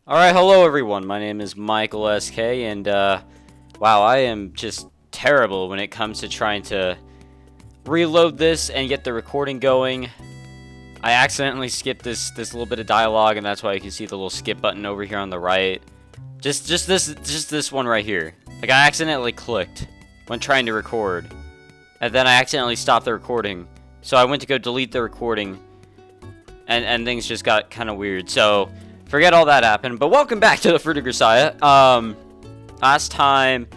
Alright, hello everyone, my name is Michael SK, and wow, I am just terrible when it comes to trying to reload this and get the recording going. I accidentally skipped this little bit of dialogue, and that's why you can see the little skip button over here on the right. Just this one right here. Like, I accidentally clicked when trying to record, and then I accidentally stopped the recording. So I went to go delete the recording, and things just got kind of weird. So forget all that happened, but welcome back to the Fruit of Grisaia. Last time,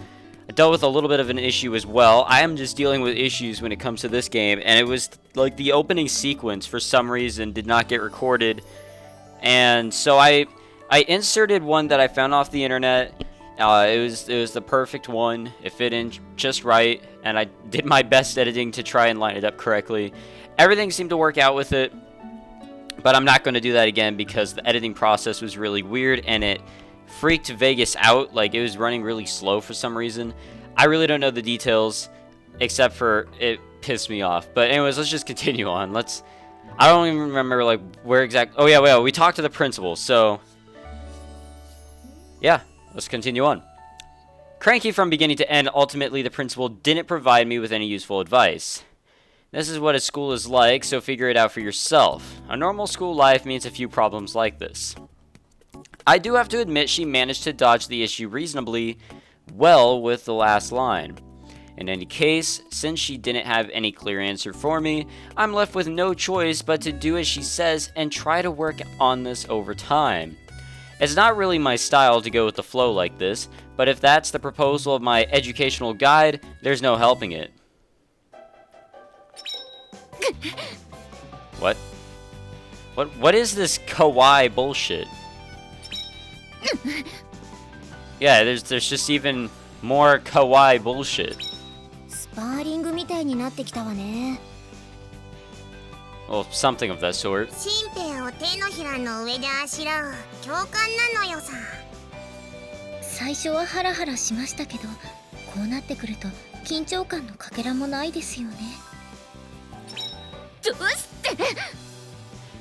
I dealt with a little bit of an issue as well. I am just dealing with issues when it comes to this game, and it was like the opening sequence, for some reason, did not get recorded. And so I inserted one that I found off the internet. It was the perfect one. It fit in just right, and I did my best editing to try and line it up correctly. Everything seemed to work out with it. But I'm not going to do that again because the editing process was really weird and it freaked Vegas out. Like, it was running really slow for some reason. I really don't know the details, except for it pissed me off. But anyways, let's just continue on. I don't even remember, like, where exactly. Oh, yeah, well, we talked to the principal, so yeah, let's continue on. Cranky from beginning to end, ultimately the principal didn't provide me with any useful advice. This is what a school is like, so figure it out for yourself. A normal school life means a few problems like this. I do have to admit she managed to dodge the issue reasonably well with the last line. In any case, since she didn't have any clear answer for me, I'm left with no choice but to do as she says and try to work on this over time. It's not really my style to go with the flow like this, but if that's the proposal of my educational guide, there's no helping it. What? What is this kawaii bullshit? Yeah, there's just even more kawaii bullshit. Well, something of that sort.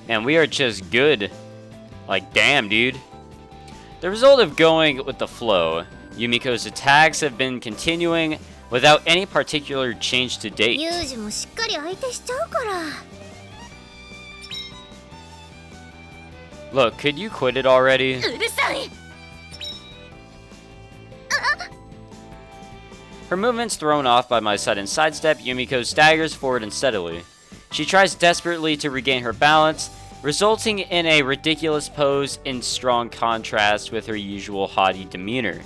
Man, we are just good. Like, damn, dude. The result of going with the flow, Yumiko's attacks have been continuing without any particular change to date. Look, could you quit it already? Her movements thrown off by my sudden sidestep, Yumiko staggers forward unsteadily. She tries desperately to regain her balance, resulting in a ridiculous pose in strong contrast with her usual haughty demeanor.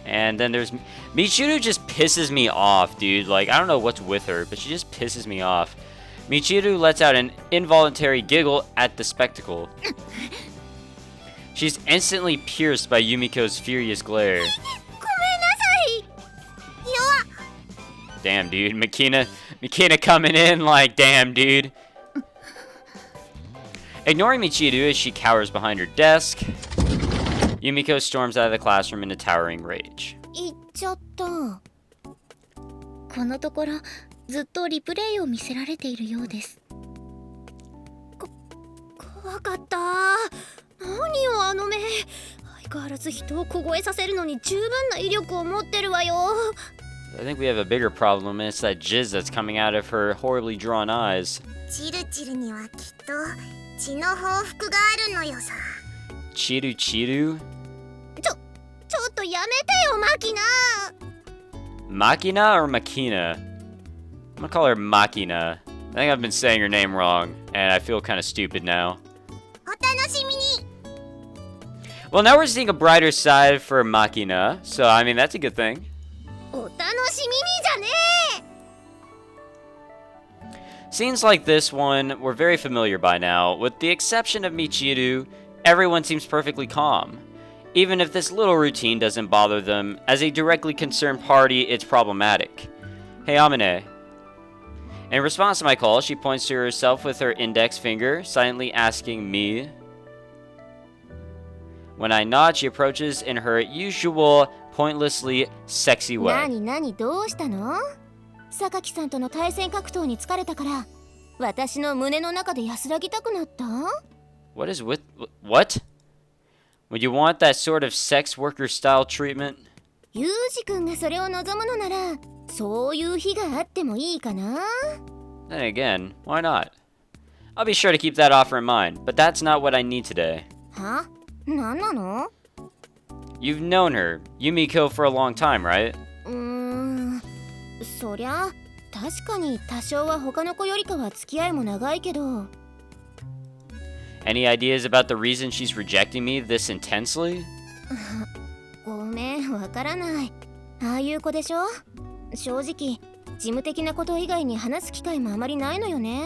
And then there's Michiru. Just pisses me off, dude. Like, I don't know what's with her, but she just pisses me off. Michiru lets out an involuntary giggle at the spectacle. She's instantly pierced by Yumiko's furious glare. Damn, dude. Makina coming in like, damn, dude. Ignoring Michiru as she cowers behind her desk, Yumiko storms out of the classroom in a towering rage. I think we have a bigger problem, and it's that jizz that's coming out of her horribly drawn eyes. Chiru Chiru? Makina or Makina? I'm gonna call her Makina. I think I've been saying her name wrong, and I feel kind of stupid now. Well, now we're seeing a brighter side for Makina, so I mean, that's a good thing. Scenes like this one were very familiar by now. With the exception of Michiru, everyone seems perfectly calm. Even if this little routine doesn't bother them, as a directly concerned party, it's problematic. Hey, Amane. In response to my call, she points to herself with her index finger, silently asking me. When I nod, she approaches in her usual, pointlessly sexy way. What is with... What? Would you want that sort of sex worker style treatment? ユージ君がそれを望むのなら、そういう日があってもいいかな。 Then again, why not? I'll be sure to keep that offer in mind, but that's not what I need today. は？なんなの？ You've known her, Yumiko, for a long time, right? そりゃ確かに多少は他の子よりかは付き合いも長いけど。 Any ideas about the reason she's rejecting me this intensely? ごめん、わからない。ああいう子でしょ？正直、事務的なこと以外に話す機会もあまりないのよね。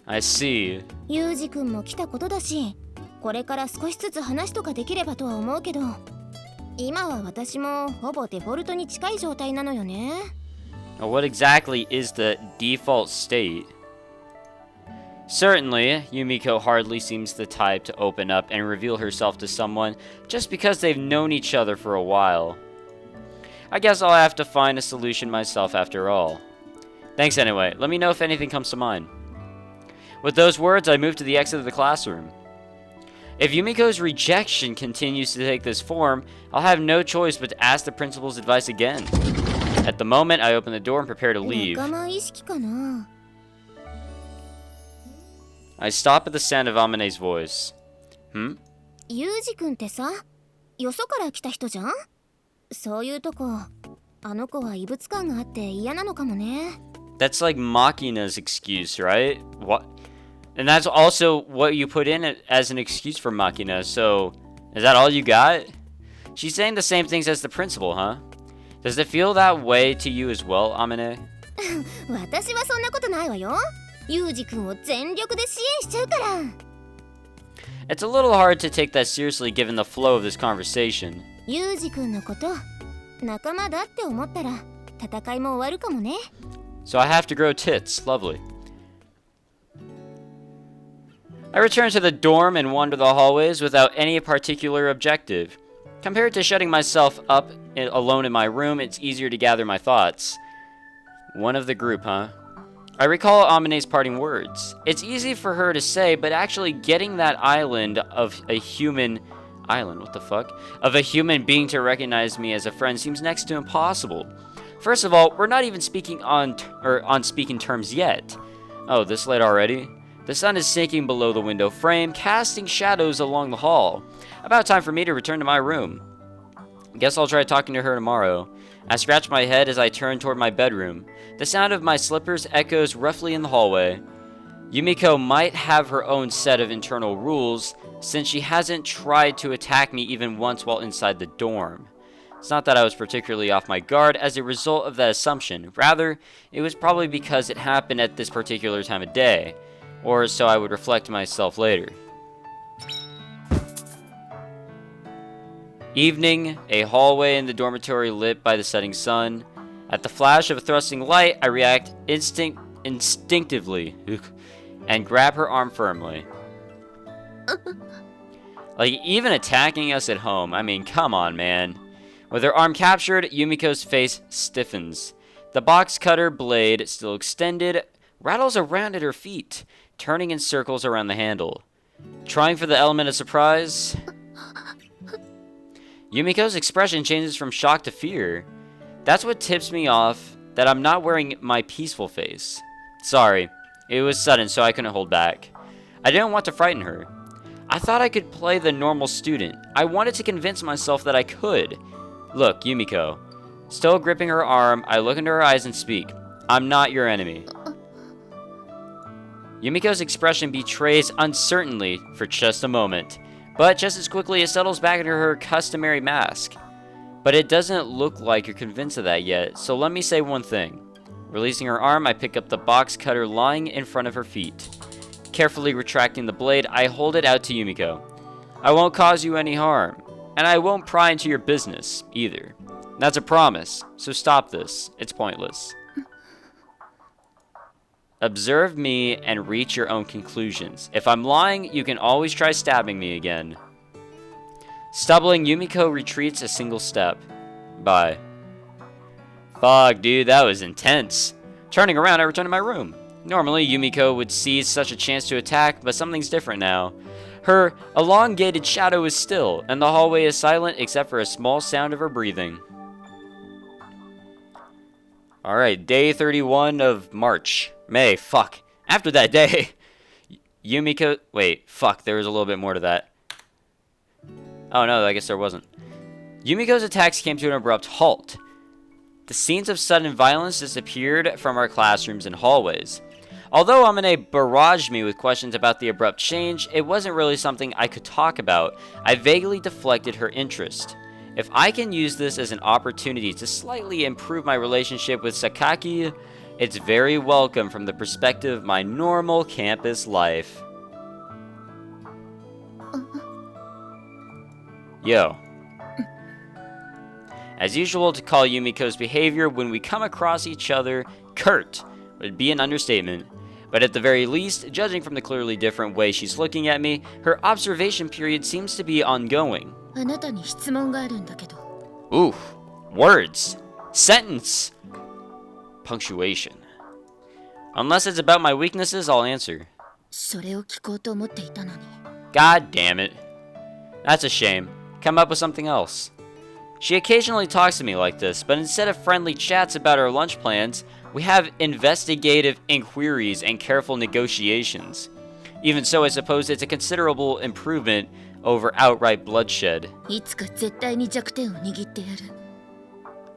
I see. ユージ君も来たことだし、これから少しずつ話とかできればとは思うけど、今は私もほぼデフォルトに近い状態なのよね。What exactly is the default state? Certainly, Yumiko hardly seems the type to open up and reveal herself to someone just because they've known each other for a while. I guess I'll have to find a solution myself after all. Thanks anyway, let me know if anything comes to mind. With those words, I move to the exit of the classroom. If Yumiko's rejection continues to take this form, I'll have no choice but to ask the principal's advice again. At the moment, I open the door and prepare to leave. 仲間意識かな。 I stop at the sound of Amane's voice. Hmm? ユージ君ってさ、よそから来た人じゃん？そういうとこ、あの子は異物感があって嫌なのかもね。 That's like Makina's excuse, right? What? And that's also what you put in as an excuse for Makina, so is that all you got? She's saying the same things as the principal, huh? Does it feel that way to you as well, Amane? 私はそんなことないわよ。ユージ君を全力で支援しちゃうから。 It's a little hard to take that seriously given the flow of this conversation. ユージ君のこと、仲間だって思ったら戦いも終わるかもね。 So I have to grow tits. Lovely. I return to the dorm and wander the hallways without any particular objective. Compared to shutting myself up alone in my room, it's easier to gather my thoughts. One of the group, huh? I recall Amane's parting words. It's easy for her to say, but actually getting that island of a human... Island? What the fuck? Of a human being to recognize me as a friend seems next to impossible. First of all, we're not even speaking on speaking terms yet. Oh, this late already? The sun is sinking below the window frame, casting shadows along the hall. About time for me to return to my room. Guess I'll try talking to her tomorrow. I scratch my head as I turn toward my bedroom. The sound of my slippers echoes roughly in the hallway. Yumiko might have her own set of internal rules, since she hasn't tried to attack me even once while inside the dorm. It's not that I was particularly off my guard as a result of that assumption. Rather, it was probably because it happened at this particular time of day, or so I would reflect to myself later. Evening, a hallway in the dormitory lit by the setting sun. At the flash of a thrusting light, I react instinctively and grab her arm firmly. Like, even attacking us at home, I mean, come on, man. With her arm captured, Yumiko's face stiffens. The box cutter blade, still extended, rattles around at her feet, turning in circles around the handle. Trying for the element of surprise... Yumiko's expression changes from shock to fear. That's what tips me off that I'm not wearing my peaceful face. Sorry, it was sudden, so I couldn't hold back. I didn't want to frighten her. I thought I could play the normal student. I wanted to convince myself that I could. Look, Yumiko. Still gripping her arm, I look into her eyes and speak. I'm not your enemy. Yumiko's expression betrays uncertainty for just a moment. But just as quickly, it settles back into her customary mask. But it doesn't look like you're convinced of that yet, so let me say one thing. Releasing her arm, I pick up the box cutter lying in front of her feet. Carefully retracting the blade, I hold it out to Yumiko. I won't cause you any harm, and I won't pry into your business, either. That's a promise, so stop this. It's pointless. Observe me and reach your own conclusions. If I'm lying, you can always try stabbing me again. Stumbling, Yumiko retreats a single step. Bye. Fuck, dude, that was intense. Turning around, I return to my room. Normally, Yumiko would seize such a chance to attack, but something's different now. Her elongated shadow is still, and the hallway is silent except for a small sound of her breathing. Alright, day 31 of March. May, fuck. After that day, Yumiko... Wait, fuck, there was a little bit more to that. Oh no, I guess there wasn't. Yumiko's attacks came to an abrupt halt. The scenes of sudden violence disappeared from our classrooms and hallways. Although Amane barraged me with questions about the abrupt change, it wasn't really something I could talk about. I vaguely deflected her interest. If I can use this as an opportunity to slightly improve my relationship with Sakaki, it's very welcome from the perspective of my normal campus life. Yo. As usual, to call Yumiko's behavior when we come across each other curt would be an understatement. But at the very least, judging from the clearly different way she's looking at me, her observation period seems to be ongoing. Ooh, words, sentence, punctuation. Unless it's about my weaknesses, I'll answer. God damn it. That's a shame. Come up with something else. She occasionally talks to me like this, but instead of friendly chats about our lunch plans, we have investigative inquiries and careful negotiations. Even so, I suppose it's a considerable improvement over outright bloodshed.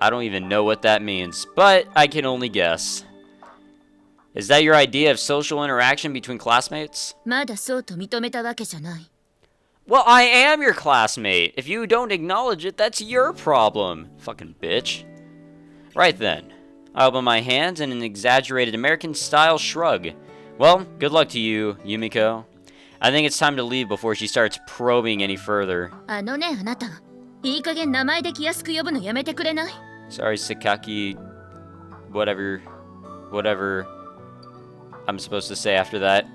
I don't even know what that means, but I can only guess. Is that your idea of social interaction between classmates? Well, I am your classmate. If you don't acknowledge it, that's your problem. Fucking bitch. Right then. I open my hands in an exaggerated American-style shrug. Well, good luck to you, Yumiko. I think it's time to leave before she starts probing any further. Sorry, Sakaki... Whatever I'm supposed to say after that.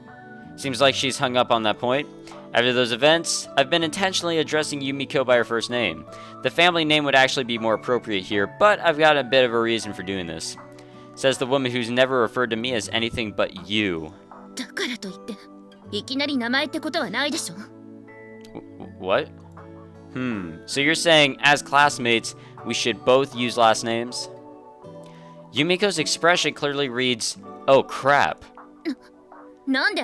Seems like she's hung up on that point. After those events, I've been intentionally addressing Yumiko by her first name. The family name would actually be more appropriate here, but I've got a bit of a reason for doing this. Says the woman who's never referred to me as anything but you. What? So you're saying, as classmates, we should both use last names? Yumiko's expression clearly reads, oh crap. You don't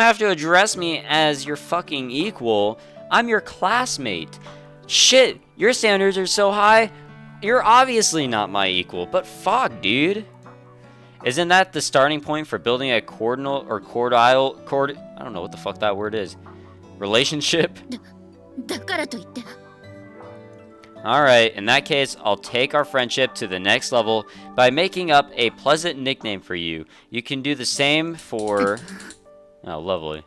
have to address me as your fucking equal. I'm your classmate. Shit, your standards are so high, you're obviously not my equal, but fuck, dude. Isn't that the starting point for building a cordial, I don't know what the fuck that word is. Relationship? Alright, in that case, I'll take our friendship to the next level by making up a pleasant nickname for you. You can do the same for... Oh, lovely.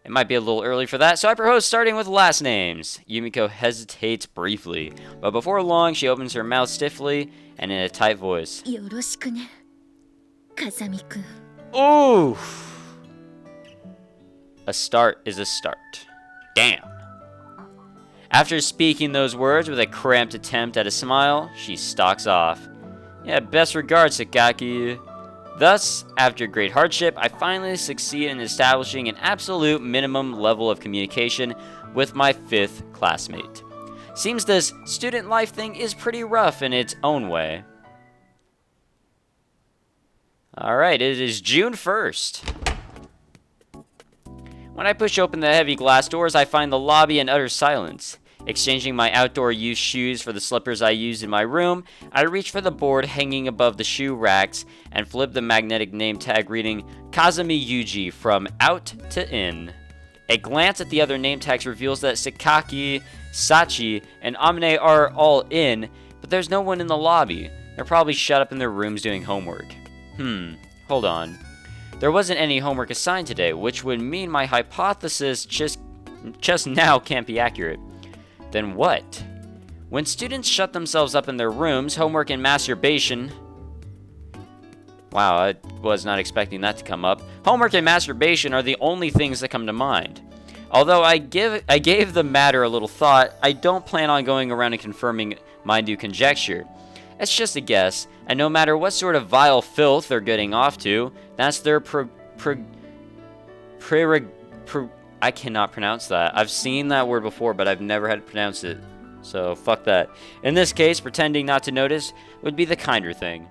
It might be a little early for that, so I propose starting with last names. Yumiko hesitates briefly, but before long, she opens her mouth stiffly and in a tight voice. Ooh! A start is a start. Damn. After speaking those words with a cramped attempt at a smile, she stalks off. Yeah, best regards, Sakaki. Thus, after great hardship, I finally succeed in establishing an absolute minimum level of communication with my 5th classmate. Seems this student life thing is pretty rough in its own way. Alright, it is June 1st. When I push open the heavy glass doors, I find the lobby in utter silence. Exchanging my outdoor use shoes for the slippers I used in my room, I reach for the board hanging above the shoe racks and flip the magnetic name tag reading Kazumi Yuji from out to in. A glance at the other name tags reveals that Sakaki, Sachi, and Amane are all in, but there's no one in the lobby. They're probably shut up in their rooms doing homework. Hold on. There wasn't any homework assigned today, which would mean my hypothesis just now can't be accurate. Then what? When students shut themselves up in their rooms, homework and masturbation... Wow, I was not expecting that to come up. Homework and masturbation are the only things that come to mind. Although I gave the matter a little thought, I don't plan on going around and confirming my new conjecture. It's just a guess, and no matter what sort of vile filth they're getting off to, that's their I cannot pronounce that. I've seen that word before, but I've never had to pronounce it. So, fuck that. In this case, pretending not to notice would be the kinder thing.